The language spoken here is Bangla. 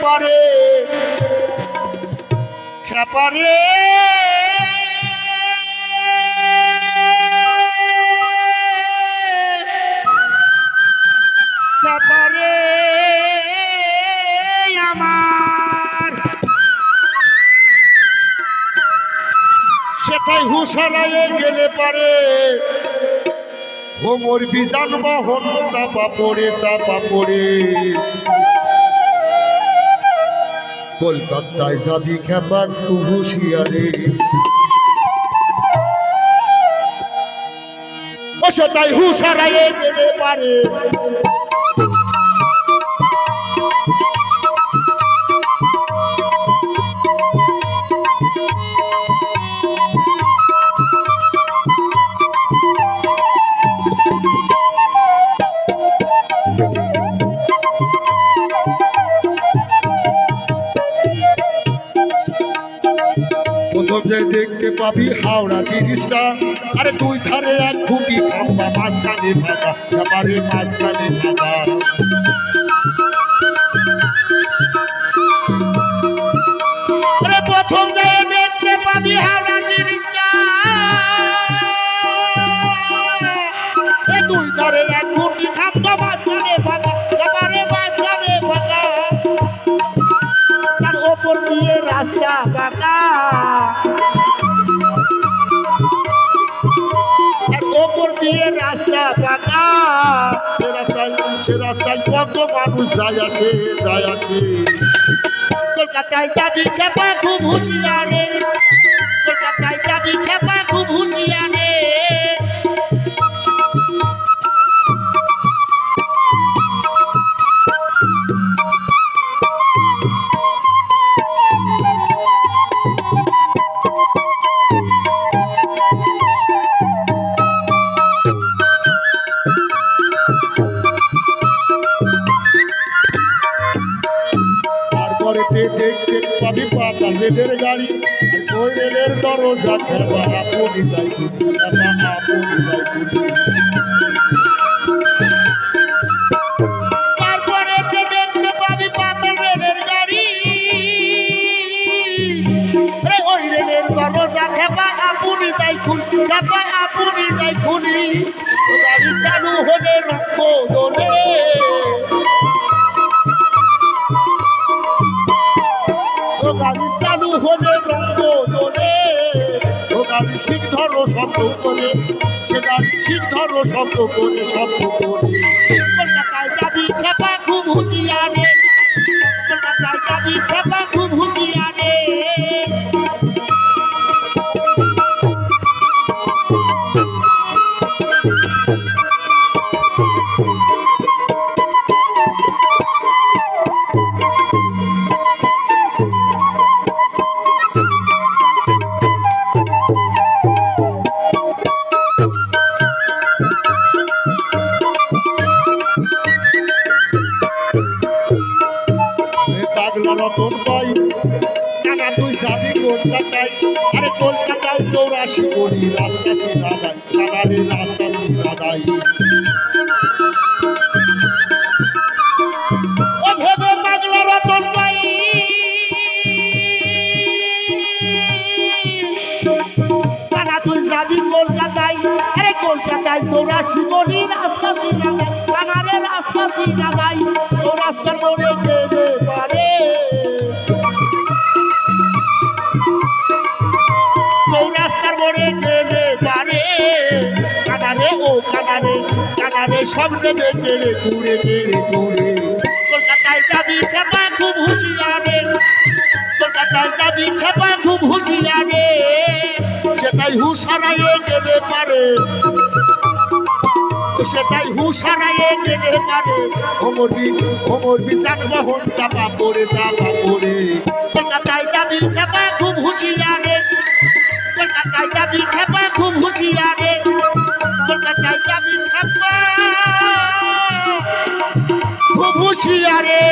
পারে খেপারে খেপারে আমার সেটাই হুশারায়ে গেলে পারে ভোমর বিজান বহন চাপা পড়ে কলকাতায় যাবি খেপা খুব হুঁশিয়ারে ও সেটাই হুশারায়ে গেলে পারে প্রথম যে দেখতে পাবি হাওড়া ব্রিজটা আরে দুই ধারে এক খুঁটি খাম্বা মাঝখানে ফাঁকা ব্যাপারে মাঝখানে ফাঁকা আরে প্রথম যে দেখতে পাবি হাওড়া ব্রিজটা দুই ধারে এক খুঁটি খাম্বা মাঝখানে ফাঁকা ব্যাপারে মাঝখানে ফাঁকা তার ওপর দিয়ে রাস্তা পাকা ওপর দিয়ে রাস্তা পাকা সে রাস্তায় কত মানুষ যায় আসে কলকাতায় যাবি খেপা খুব হুঁশিয়ারে কলকাতায় যাবি খেপা খুব হুঁশিয়ারে দেখতে পাবি পাতা রেলের গাড়ি ওই রেলের দরজা খেপা আপনি যাই তারপরে দেখতে পাবি পাতা রেলের গাড়ি ওই রেলের দরজা খেপা আপনি যাই খুলি গাড়ি চালু হলে রক্ত দোলে গাড়ি চালু হলে রঙ্গ দোলে ও গাড়ি শিখ ধরো শব্দ করে সে গাড়ি শিখ ধরো শব্দ করে কলকাতায় যাবি খেপা খুব হুঁশিয়ারে কলকাতায় যাবি খেপা খুব হুঁশিয়ারে রতন পাই কানা তুই যাবি কলকাতায় আরে কলকাতায় 84 কোটি রাস্তা সিধা দাই কানারে রাস্তা সিধা দাই ও ভেবে পাগলা রতন পাই কানা তুই যাবি কলকাতায় আরে কলকাতায় 84 কোটি রাস্তা সিধা দাই কানারে রাস্তা সিধা দাই ও রাস্তার মোড়ে গেলে পারে রাস্তার মোড়ে গেলে পারে কানারে সব নেবে গেলে ঘুরে কলকাতায় যাবি খেপা খুব হুঁশিয়ারে কলকাতায় যাবি খেপা খুব হুঁশিয়ারে সেটাই হুশারায়ে গেলে পারে সেটাই হুশারায়ে গেলে পারে ভোমর বিচার বহন চাপা পড়ে কলকাতায় যাবি খেপা খুব হুঁশিয়ারে কলকাতায় যাবি খেপা খুব হুঁশিয়ারে কলকাতায় যাবি খেপা খুব হুঁশিয়ারে।